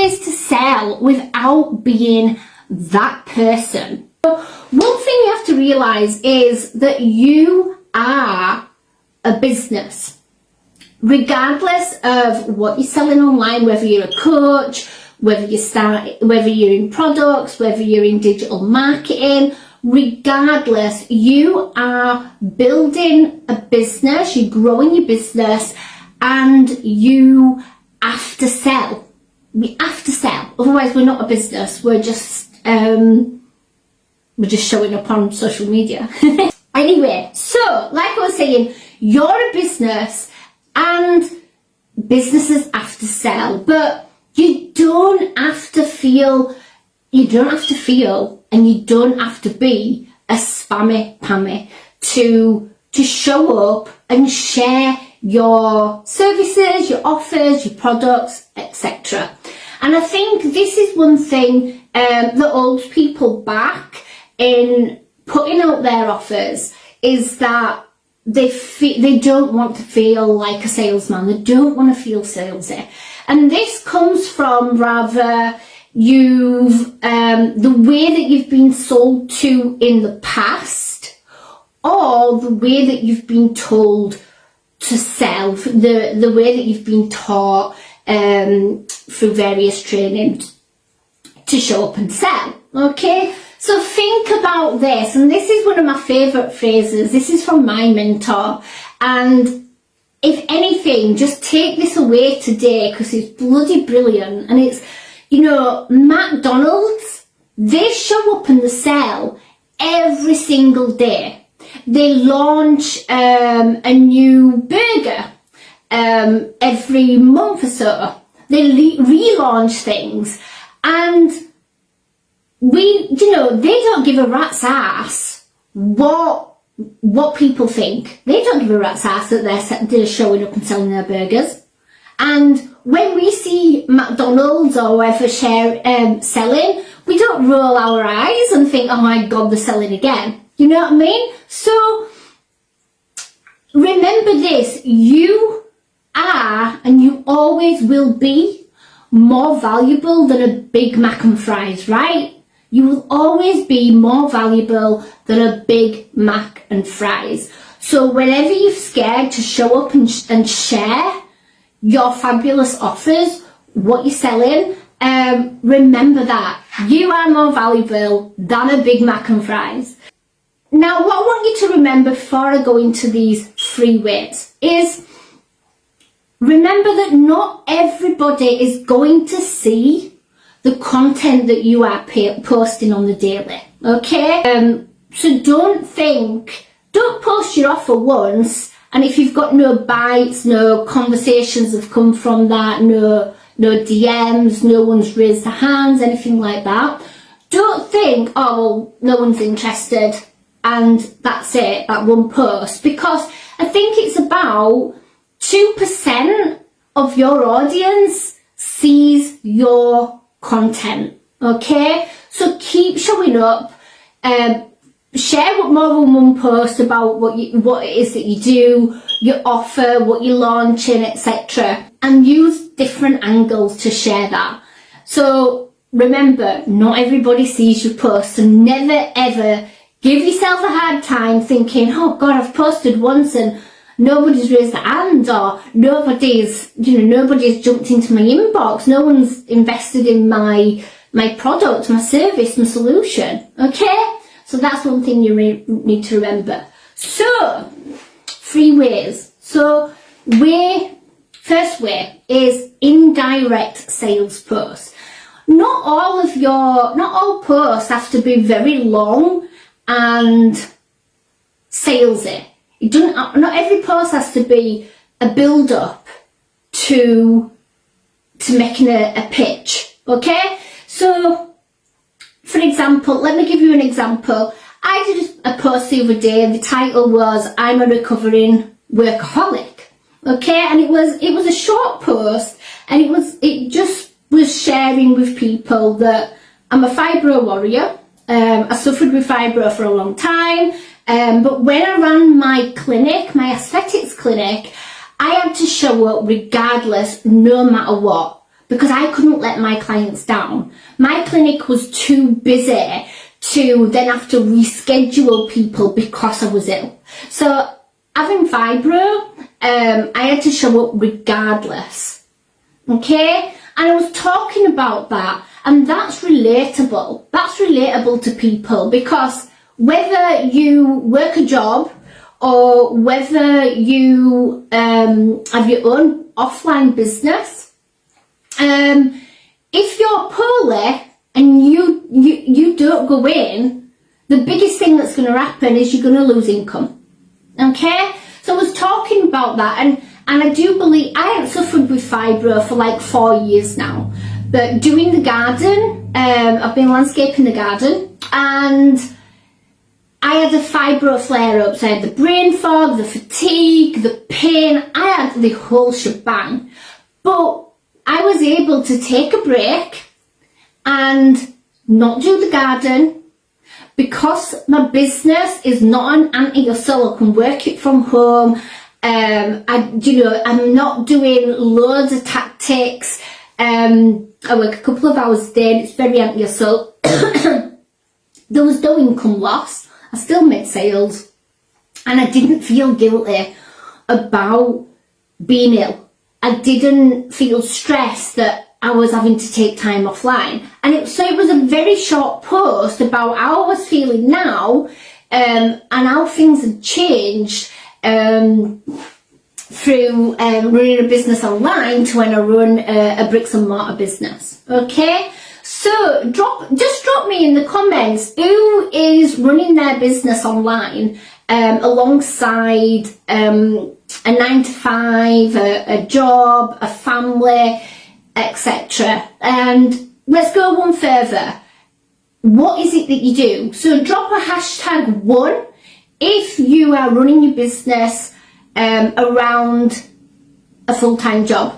ways to sell without being that person. So one thing you have to realize is that you are a business. Regardless of what you're selling online, whether you're a coach, whether you're in products, whether you're in digital marketing, regardless, you are building a business, you're growing your business, and you have to sell. We have to sell. Otherwise, we're not a business. We're just showing up on social media. Anyway, so like I was saying, you're a business and businesses have to sell, but you don't have to feel, and you don't have to be a spammy pammy to show up and share your services, your offers, your products, etc. And I think this is one thing that holds people back in putting out their offers, is that they don't want to feel like a salesman. They don't want to feel salesy. And this comes from rather the way that you've been sold to in the past, or the way that you've been told to sell, the way that you've been taught through various training to show up and sell. Okay, so think about this, and this is one of my favourite phrases. This is from my mentor, and if anything, just take this away today because it's bloody brilliant. And it's, McDonald's, they show up and they sell every single day. They launch a new burger every month or so. They relaunch things, and they don't give a rat's ass what people think. They don't give a rat's ass that they're showing up and selling their burgers. And when we see McDonald's or whoever selling, we don't roll our eyes and think, oh my God, they're selling again. You know what I mean? So remember this, you are and you always will be more valuable than a Big Mac and fries, right? You will always be more valuable than a Big Mac and fries. So whenever you're scared to show up and share your fabulous offers, what you're selling, remember that you are more valuable than a Big Mac and fries. Now, what I want you to remember before I go into these 3 ways is, remember that not everybody is going to see the content that you are posting on the daily, okay? So don't post your offer once, and if you've got no bites, no conversations have come from that, no DMs, no one's raised their hands, anything like that, don't think, oh, well, no one's interested, and that's it, that one post, because I think it's about 2% of your audience sees your content, okay? So keep showing up, share more than one post about what it is that you do, your offer, what you're launching, etc., and use different angles to share that. So remember, not everybody sees your posts, and never ever give yourself a hard time thinking, oh God, I've posted once and nobody's raised their hand, or nobody's jumped into my inbox, no one's invested in my product, my service, my solution, okay? So that's one thing you need to remember. So, 3 ways. So, first way is indirect sales posts. Not all posts have to be very long and salesy. Not every post has to be a build-up to making a pitch, okay? So, for example, let me give you an example. I did a post the other day, and the title was, I'm a recovering workaholic, okay? And it was a short post, and it just was sharing with people that I'm a fibro warrior. I suffered with fibro for a long time. But when I ran my clinic, my aesthetics clinic, I had to show up regardless, no matter what. because I couldn't let my clients down. My clinic was too busy to then have to reschedule people because I was ill. So having fibro, I had to show up regardless. Okay? And I was talking about that, and that's relatable. That's relatable to people, because whether you work a job or whether you have your own offline business, if you're poorly and you don't go in, the biggest thing that's going to happen is you're going to lose income. Okay? So I was talking about that, and I do believe I haven't suffered with fibro for like 4 years now, but doing the garden, I've been landscaping the garden, and I had a fibro flare-up. So I had the brain fog, the fatigue, the pain. I had the whole shebang. But I was able to take a break and not do the garden, because my business is not an anti-hustle. I can work it from home. I'm not doing loads of tactics. I work a couple of hours a day, and it's very anti-hustle. There was no income loss. I still made sales, and I didn't feel guilty about being ill. I didn't feel stressed that I was having to take time offline. And it was a very short post about how I was feeling now, and how things had changed through running a business online to when I run a bricks and mortar business. Okay? So just drop me in the comments who is running their business online alongside a 9-to-5, a job, a family, etc. And let's go one further. What is it that you do? So drop a #1 if you are running your business around a full-time job,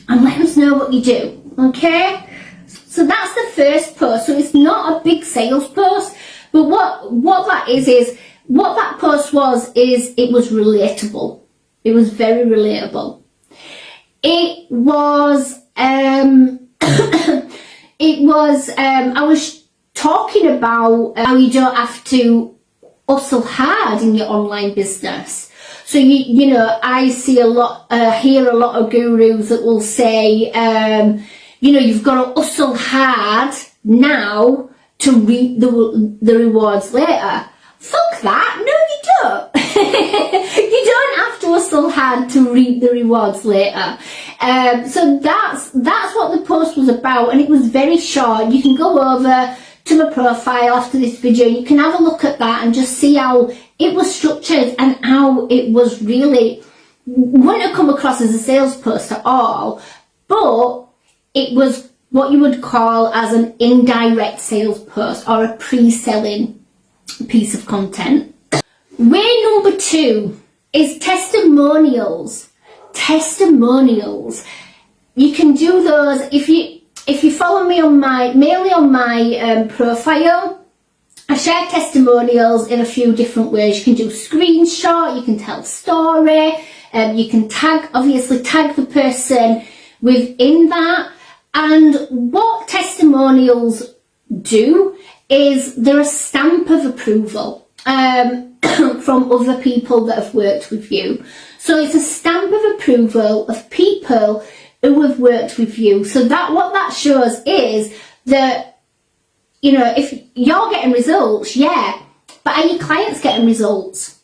and let us know what you do. Okay? So that's the first post. So it's not a big sales post, but what that is what that post was is it was relatable. It was very relatable. It was I was talking about how you don't have to hustle hard in your online business. So I see hear a lot of gurus that will say, you've got to hustle hard now to reap the rewards later. Fuck that. No, you don't. You don't have to hustle hard to reap the rewards later. So that's what the post was about, and it was very short. You can go over to my profile after this video. You can have a look at that and just see how it was structured and how it was really, wouldn't have come across as a sales post at all, but it was what you would call as an indirect sales post or a pre-selling piece of content. Way number 2 is testimonials. Testimonials. You can do those if you follow me mainly on my profile. I share testimonials in a few different ways. You can do screenshot, you can tell a story, you can tag the person within that. And what testimonials do is they're a stamp of approval from other people that have worked with you. So it's a stamp of approval of people who have worked with you. So what that shows is that, if you're getting results, yeah, but are your clients getting results?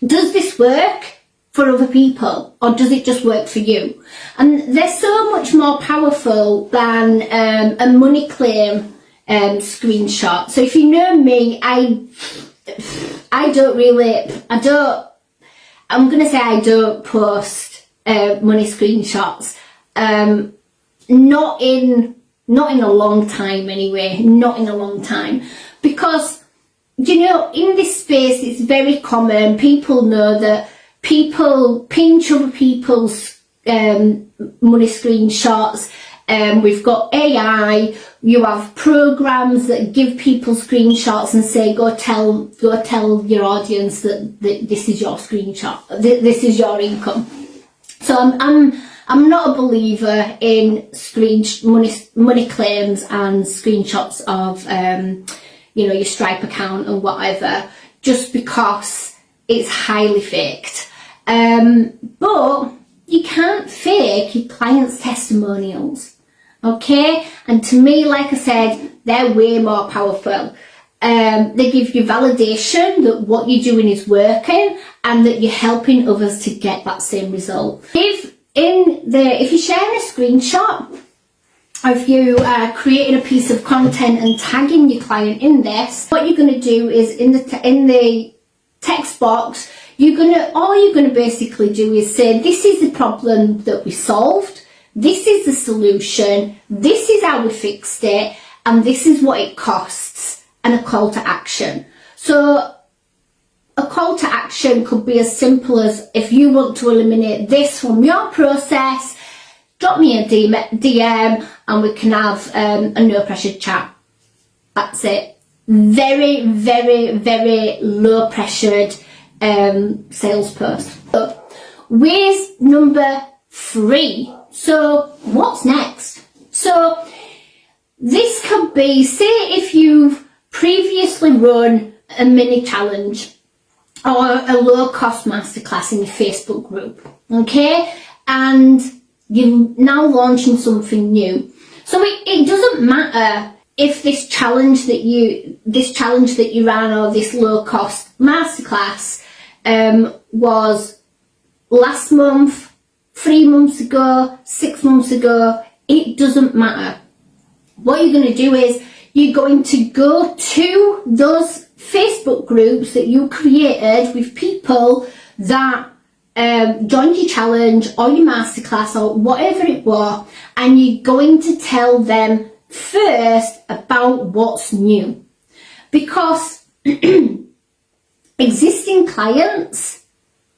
Does this work for other people, or does it just work for you? And they're so much more powerful than a money claim screenshot. So if you know me, I'm going to say I don't post money screenshots. Not in a long time anyway, not in a long time. Because, in this space it's very common. People know that people pinch other people's money screenshots. We've got AI, you have programs that give people screenshots and say, go tell your audience that this is your screenshot, this is your income. So I'm I'm not a believer in money claims and screenshots of, your Stripe account and whatever, just because it's highly faked. But you can't fake your clients' testimonials, okay? And to me, like I said, they're way more powerful. They give you validation that what you're doing is working and that you're helping others to get that same result. If you're sharing a screenshot of you creating a piece of content and tagging your client in this, what you're going to do is in the text box, all you're gonna basically do is say, this is the problem that we solved, this is the solution, this is how we fixed it, and this is what it costs, and a call to action. So a call to action could be as simple as, if you want to eliminate this from your process, drop me a DM and we can have a no pressure chat. That's it. Very, very, very low pressured sales post. So, ways number 3. So what's next? So this could be, say if you've previously run a mini challenge or a low cost masterclass in your Facebook group, okay, and you're now launching something new. So it doesn't matter if this challenge that you ran, or this low cost masterclass was last month, 3 months ago, 6 months ago, it doesn't matter. What you're going to do is you're going to go to those Facebook groups that you created with people that joined your challenge or your masterclass or whatever it was, and you're going to tell them first about what's new, because existing clients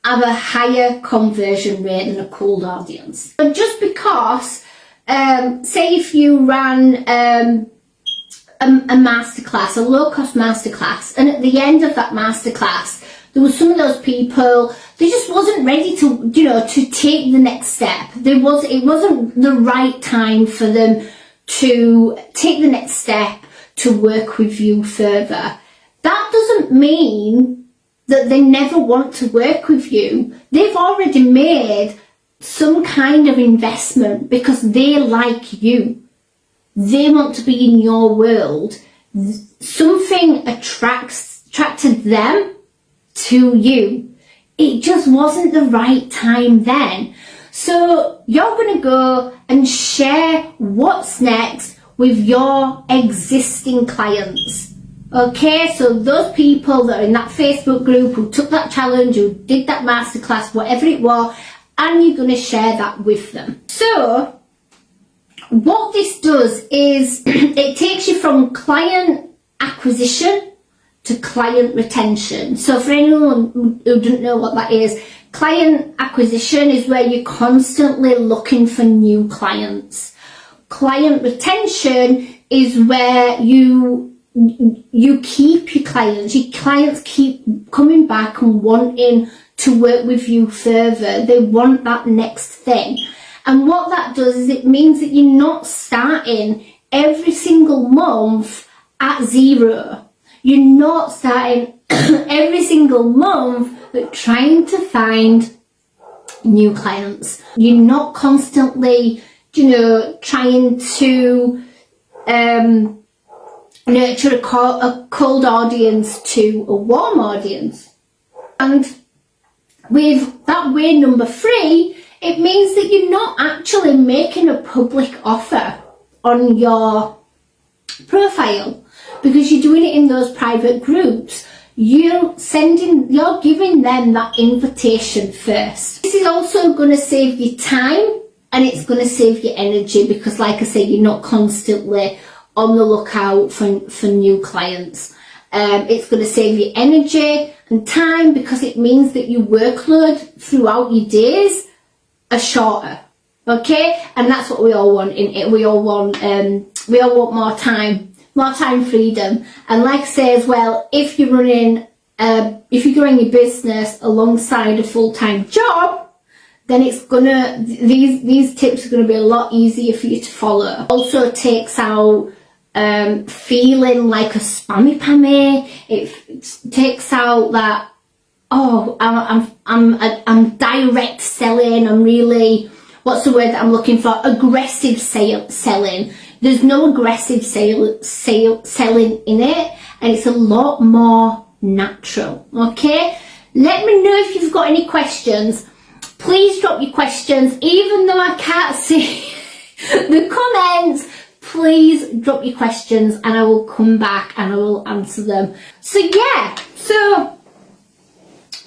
have a higher conversion rate than a cold audience. So just because, say if you ran a masterclass, a low-cost masterclass, and at the end of that masterclass, there was some of those people, they just wasn't ready to, to take the next step. It wasn't the right time for them to take the next step to work with you further. That doesn't mean that they never want to work with you. They've already made some kind of investment because they like you. They want to be in your world. Something attracted them to you. It just wasn't the right time then. So you're going to go and share what's next with your existing clients. Okay, so those people that are in that Facebook group who took that challenge, who did that masterclass, whatever it was, and you're going to share that with them. So what this does is it takes you from client acquisition to client retention. So for anyone who doesn't know what that is, client acquisition is where you're constantly looking for new clients. Client retention is where you keep your clients. Your clients keep coming back and wanting to work with you further. They want that next thing. And what that does is it means that you're not starting every single month at zero. You're not starting every single month but trying to find new clients. You're not constantly, trying to nurture a cold audience to a warm audience. And with that way number 3, it means that you're not actually making a public offer on your profile, because you're doing it in those private groups. You're giving them that invitation first. This is also going to save you time, and it's going to save you energy, because like I say, you're not constantly on the lookout for new clients. It's going to save you energy and time, because it means that your workload throughout your days are shorter. Okay, and that's what we all want in it. We all want more time freedom. And like I say as well, if you're growing your business alongside a full-time job, then it's gonna, these tips are gonna be a lot easier for you to follow. Also takes out feeling like a spammy pammy. It takes out that, oh, I'm direct selling. I'm really, what's the word that I'm looking for? Aggressive selling. There's no aggressive selling in it, and it's a lot more natural. Okay, let me know if you've got any questions. Please drop your questions, even though I can't see the comments. Please drop your questions and I will come back and I will answer them. So yeah, so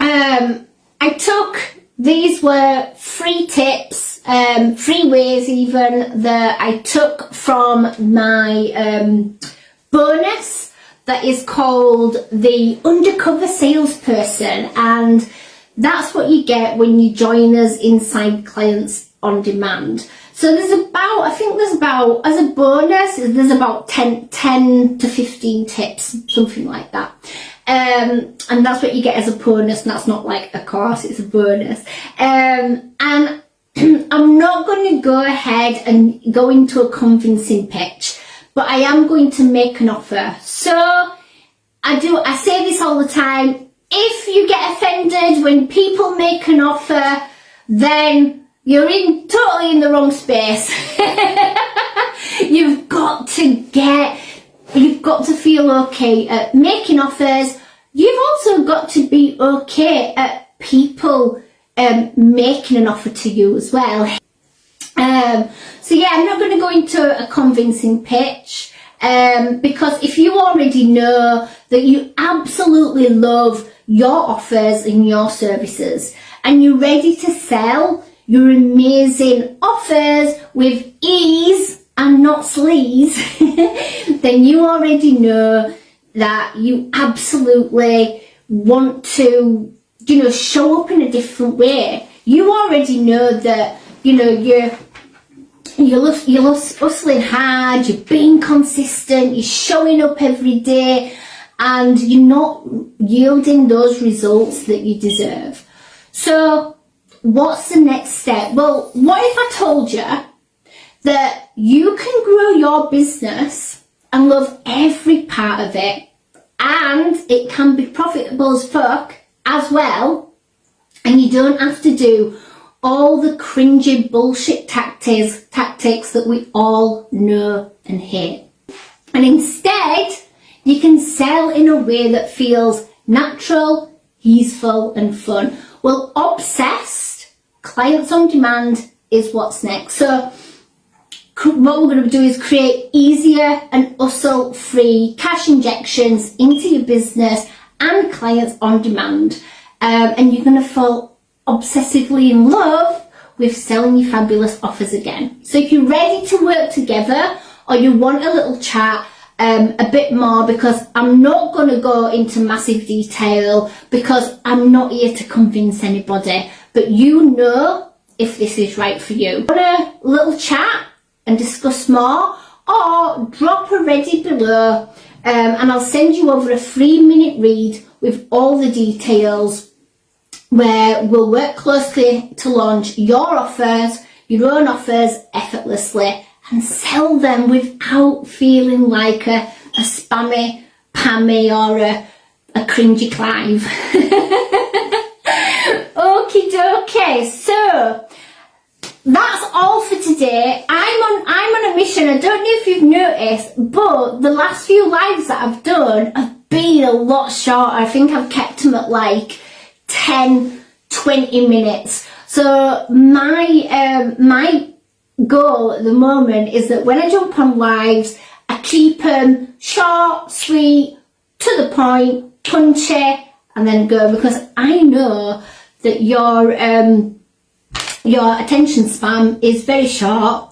I took, these were free tips, free ways even, that I took from my bonus that is called the Undercover Salesperson, and that's what you get when you join us inside Clients on Demand. So there's about, I think there's about, as a bonus, there's about 10 to 15 tips, something like that. And that's what you get as a bonus, and that's not like a course, it's a bonus. And I'm not going to go ahead and go into a convincing pitch, but I am going to make an offer. So I say this all the time, if you get offended when people make an offer, then you're totally in the wrong space. You've got to feel okay at making offers. You've also got to be okay at people making an offer to you as well. So yeah, I'm not going to go into a convincing pitch, because if you already know that you absolutely love your offers and your services, and you're ready to sell your amazing offers with ease and not sleaze, then you already know that you absolutely want to, show up in a different way. You already know that, you're hustling hard, you're being consistent, you're showing up every day, and you're not yielding those results that you deserve. So what's the next step? Well, what if I told you that you can grow your business and love every part of it, and it can be profitable as fuck as well, and you don't have to do all the cringy bullshit tactics that we all know and hate. And instead, you can sell in a way that feels natural, easeful and fun. Well, Obsessed Clients on Demand is what's next. So what we're going to do is create easier and hustle-free cash injections into your business and clients on demand. And you're going to fall obsessively in love with selling your fabulous offers again. So if you're ready to work together, or you want a little chat a bit more, because I'm not going to go into massive detail because I'm not here to convince anybody, but you know if this is right for you. Want a little chat and discuss more, or drop a ready below, and I'll send you over a 3-minute read with all the details, where we'll work closely to launch your offers, your own offers, effortlessly, and sell them without feeling like a spammy Pammy or a cringy Clive. Okie dokie, so that's all for today. I'm on a mission. I don't know if you've noticed, but the last few lives that I've done have been a lot shorter. I think I've kept them at like 10, 20 minutes. So my goal at the moment is that when I jump on lives, I keep them short, sweet, to the point, punchy, and then go, because I know that your attention span is very short.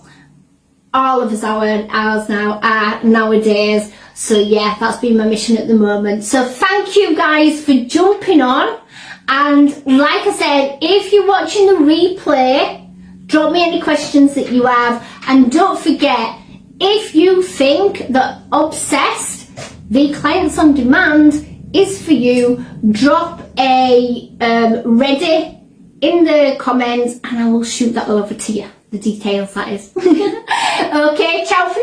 All of us ours now are nowadays. So yeah, that's been my mission at the moment. So thank you guys for jumping on. And like I said, if you're watching the replay, drop me any questions that you have. And don't forget, if you think that Obsessed, the Clients on Demand, is for you, drop a ready in the comments and I will shoot that over to you. The details, that is. Okay, ciao for